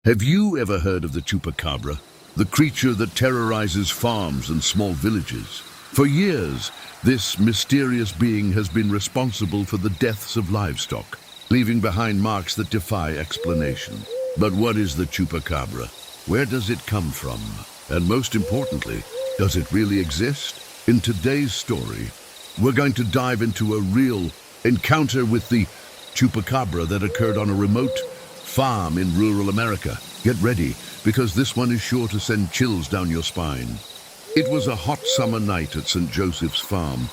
Have you ever heard of the Chupacabra, the creature that terrorizes farms and small villages? For years, this mysterious being has been responsible for the deaths of livestock, leaving behind marks that defy explanation. But what is the Chupacabra? Where does it come from? And most importantly, does it really exist? In today's story, we're going to dive into a real encounter with the Chupacabra that occurred on a remote farm in rural America. Get ready, because this one is sure to send chills down your spine. It was a hot summer night at St. Joseph's Farm,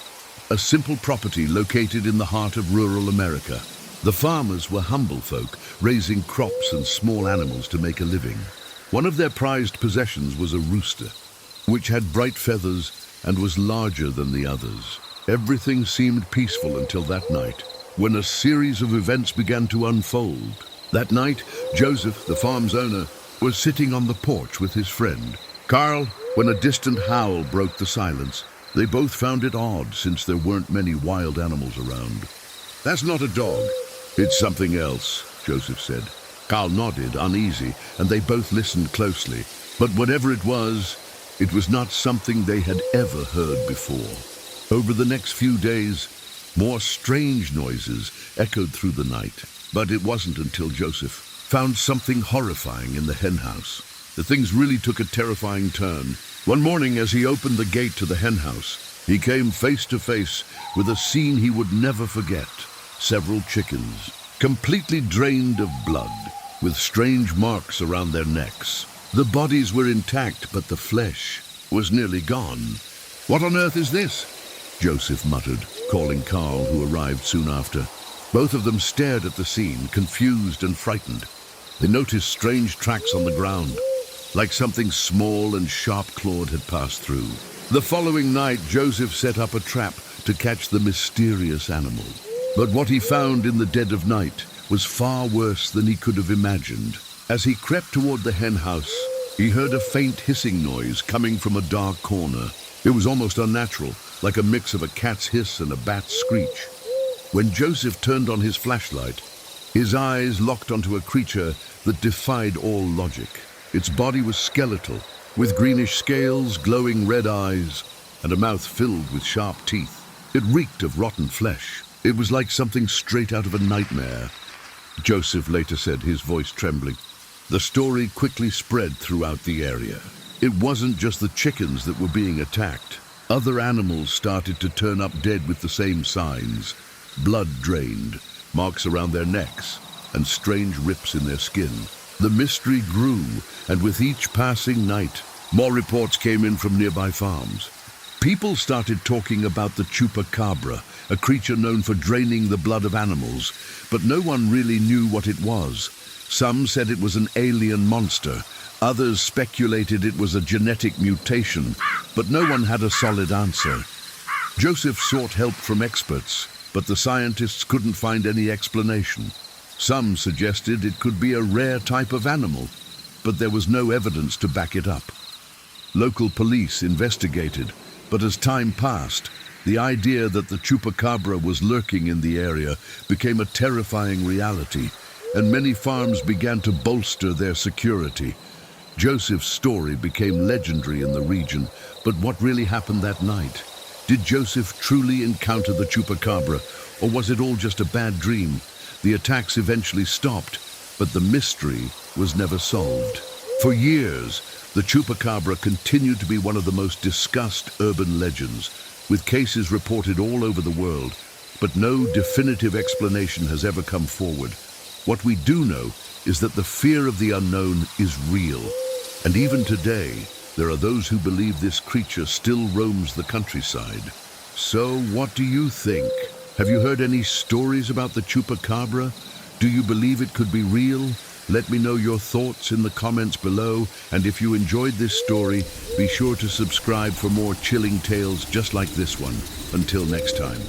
a simple property located in the heart of rural America. The farmers were humble folk, raising crops and small animals to make a living. One of their prized possessions was a rooster, which had bright feathers and was larger than the others. Everything seemed peaceful until that night, when a series of events began to unfold. That night, Joseph, the farm's owner, was sitting on the porch with his friend, Carl, when a distant howl broke the silence. They both found it odd, since there weren't many wild animals around. "That's not a dog. It's something else," Joseph said. Carl nodded, uneasy, and they both listened closely. But whatever it was not something they had ever heard before. Over the next few days, more strange noises echoed through the night. But it wasn't until Joseph found something horrifying in the hen house that things really took a terrifying turn. One morning, as he opened the gate to the hen house, he came face to face with a scene he would never forget. Several chickens, completely drained of blood, with strange marks around their necks. The bodies were intact, but the flesh was nearly gone. "What on earth is this?" Joseph muttered, calling Carl, who arrived soon after. Both of them stared at the scene, confused and frightened. They noticed strange tracks on the ground, like something small and sharp-clawed had passed through. The following night, Joseph set up a trap to catch the mysterious animal. But what he found in the dead of night was far worse than he could have imagined. As he crept toward the hen house, he heard a faint hissing noise coming from a dark corner. It was almost unnatural, like a mix of a cat's hiss and a bat's screech. When Joseph turned on his flashlight, his eyes locked onto a creature that defied all logic. Its body was skeletal, with greenish scales, glowing red eyes, and a mouth filled with sharp teeth. It reeked of rotten flesh. It was like something straight out of a nightmare. Joseph later said, his voice trembling. The story quickly spread throughout the area. It wasn't just the chickens that were being attacked. Other animals started to turn up dead with the same signs. Blood drained, marks around their necks, and strange rips in their skin. The mystery grew, and with each passing night, more reports came in from nearby farms. People started talking about the Chupacabra, a creature known for draining the blood of animals, but no one really knew what it was. Some said it was an alien monster. Others speculated it was a genetic mutation, but no one had a solid answer. Joseph sought help from experts, but the scientists couldn't find any explanation. Some suggested it could be a rare type of animal, but there was no evidence to back it up. Local police investigated, but as time passed, the idea that the Chupacabra was lurking in the area became a terrifying reality, and many farms began to bolster their security. Joseph's story became legendary in the region, but what really happened that night? Did Joseph truly encounter the Chupacabra, or was it all just a bad dream? The attacks eventually stopped, but the mystery was never solved. For years, the Chupacabra continued to be one of the most discussed urban legends, with cases reported all over the world, but no definitive explanation has ever come forward. What we do know is that the fear of the unknown is real, and even today, there are those who believe this creature still roams the countryside. So, what do you think? Have you heard any stories about the Chupacabra? Do you believe it could be real? Let me know your thoughts in the comments below, and if you enjoyed this story, be sure to subscribe for more chilling tales just like this one. Until next time.